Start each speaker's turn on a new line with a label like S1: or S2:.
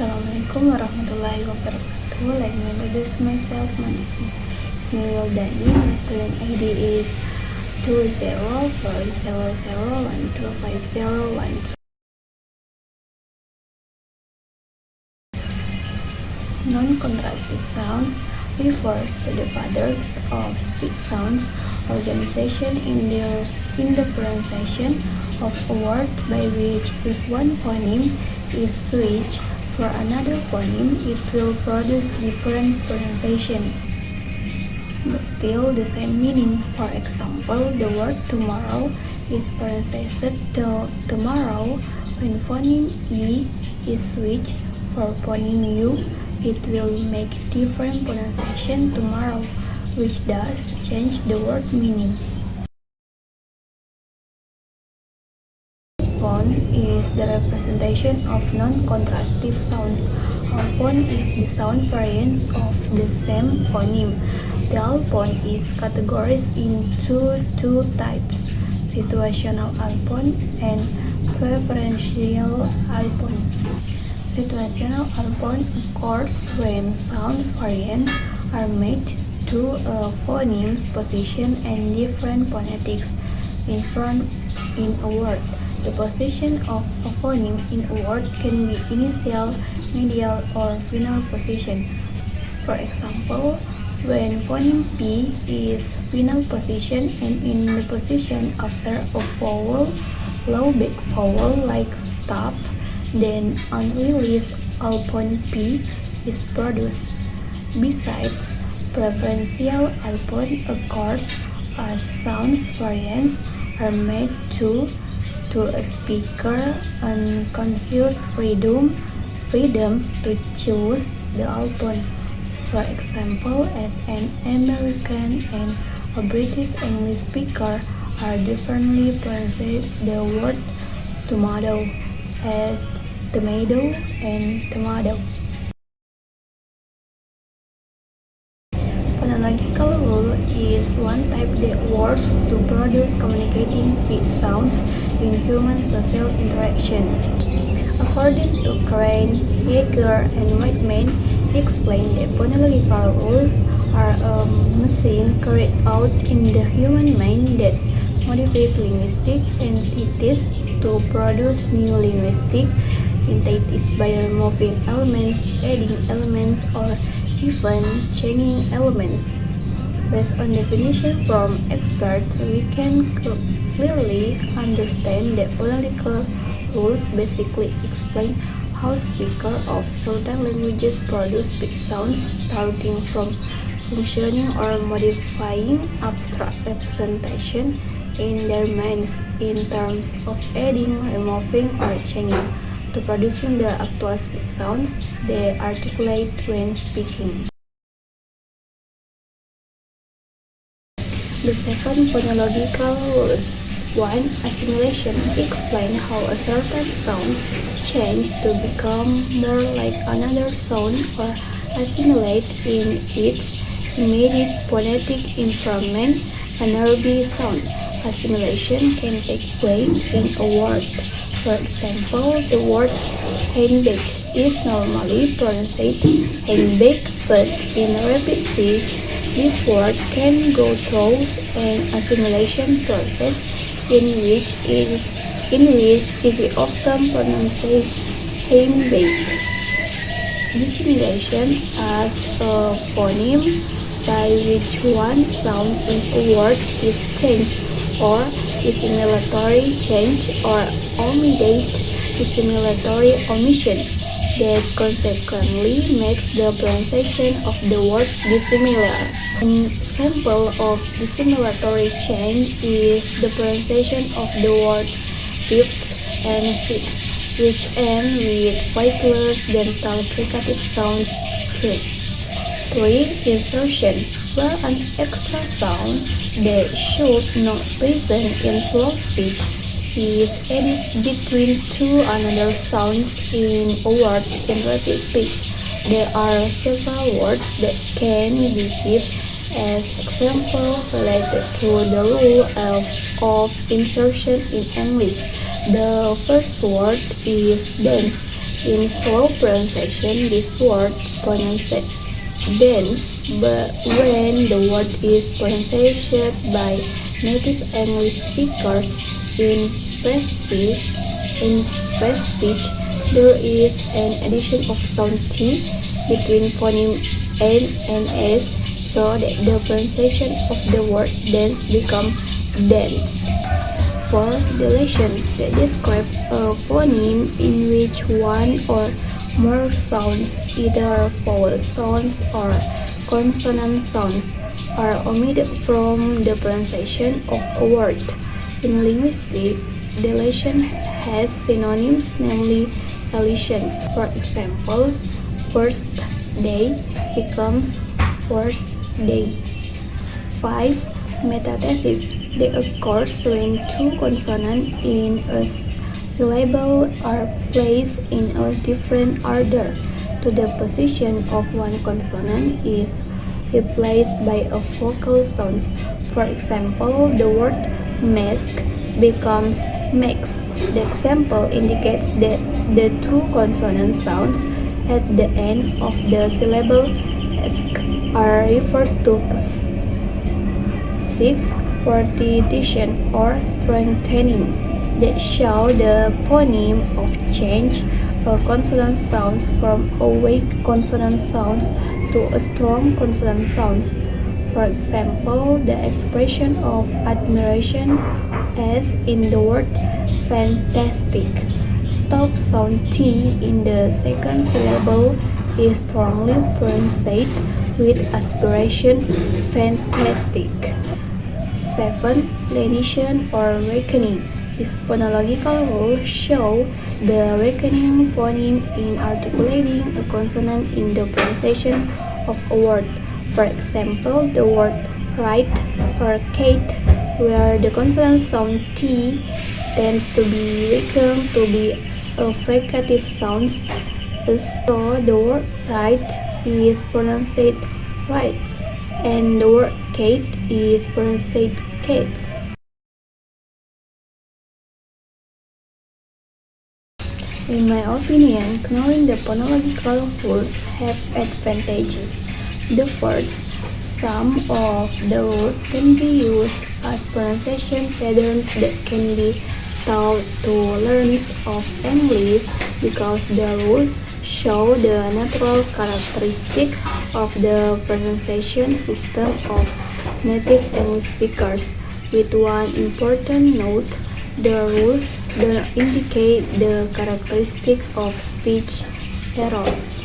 S1: Assalamualaikum warahmatullahi wabarakatuh. Let me introduce myself. My name is Ismi Wildani. My student ID is 2040012501. Non-contrastive sounds refers to the patterns of speech sounds organization in the pronunciation of a word by which if one phoneme is switched for another phoneme, it will produce different pronunciation, but still the same meaning. For example, the word tomorrow is pronounced tomorrow. When phoneme E is switched for phoneme U, it will make different pronunciation tomorrow, which does change the word meaning. Phone is the representation of non-contrastive sounds. Phone is the sound variants of the same phoneme. The alphone is categorized into two types: situational alphone and preferential alphone. Situational alphone occurs when sound variants are made to a phoneme's position and different phonetics in front in a word. The position of a phoneme in a word can be initial, medial, or final position. For example, when phoneme P is final position and in the position after a vowel, low back vowel like stop, then unreleased alphone P is produced. Besides, preferential alphone occurs as sound variants are made to a speaker unconscious freedom to choose the alphone. For example, as an American and a British English speaker are differently pronouncing the word tomato as tomato and tomato. Phonological rule is one type that works to produce communicating speech sounds in human social interaction. According to Crane, Yeager, and Whiteman, explain that phonological rules are a machine carried out in the human mind that modifies linguistic entities to produce new linguistic entities by removing elements, adding elements, or even changing elements. Based on definition from experts, we can clearly understand that phonological rules basically explain how speakers of certain languages produce speech sounds, starting from functioning or modifying abstract representation in their minds in terms of adding, removing, or changing, to producing the actual speech sounds they articulate when speaking. The second phonological rules. 1. Assimilation. Explain how a certain sound changes to become more like another sound or assimilate in its immediate phonetic environment a nearby sound. Assimilation can take place in a word. For example, the word handbag is normally pronounced handbag, but in rapid speech, this word can go through an assimilation process in which it is often pronounced handbag. Dissimilation as a phoneme by which one sound in a word is changed, or dissimilatory change, or omitted dissimilatory omission that consequently makes the pronunciation of the word dissimilar. An example of dissimilatory change is the pronunciation of the words fifth and sixth, which end with voiceless dental fricative sounds. 3. Insertion, where an extra sound that should not present in slow speech is added between two another sounds in a word in rapid speech. There are several words that can be given as examples related to the rule of insertion in English. The first word is dance. In slow pronunciation, this word pronounced dense, but when the word is pronounced by native English speakers in press speech, there is an addition of sound T between phoneme N and S, so that the pronunciation of the word dense becomes dense. For dilation, that describes a phoneme in which one or more sounds, either vowel sounds or consonant sounds, are omitted from the pronunciation of a word. In linguistics, dilation has synonyms, namely elision. For example, first day becomes first day. 5. Metathesis. They occur when two consonants in a syllable are placed in a different order. To the position of one consonant is replaced by a vocal sound. For example, the word mask becomes max. The example indicates that the two consonant sounds at the end of the syllable ask are referred to. 6. Fortification or strengthening, that show the phoneme of change a consonant sounds from a weak consonant sounds to a strong consonant sounds. For example, the expression of admiration as in the word fantastic. Stop sound T in the second syllable is strongly pronounced with aspiration fantastic. 7. Lenition or weakening. This phonological rule shows the weakening phoneme in articulating a consonant in the pronunciation of a word. For example, the word right or kite, where the consonant sound T tends to be weakened to be a fricative sound, so the word right is pronounced right, and the word kite is pronounced kates. In my opinion, knowing the phonological rules have advantages. The first, some of the rules can be used as pronunciation patterns that can be taught to learners of English because the rules show the natural characteristic of the pronunciation system of native English speakers. With one important note, the rules do not indicate the characteristic of speech errors.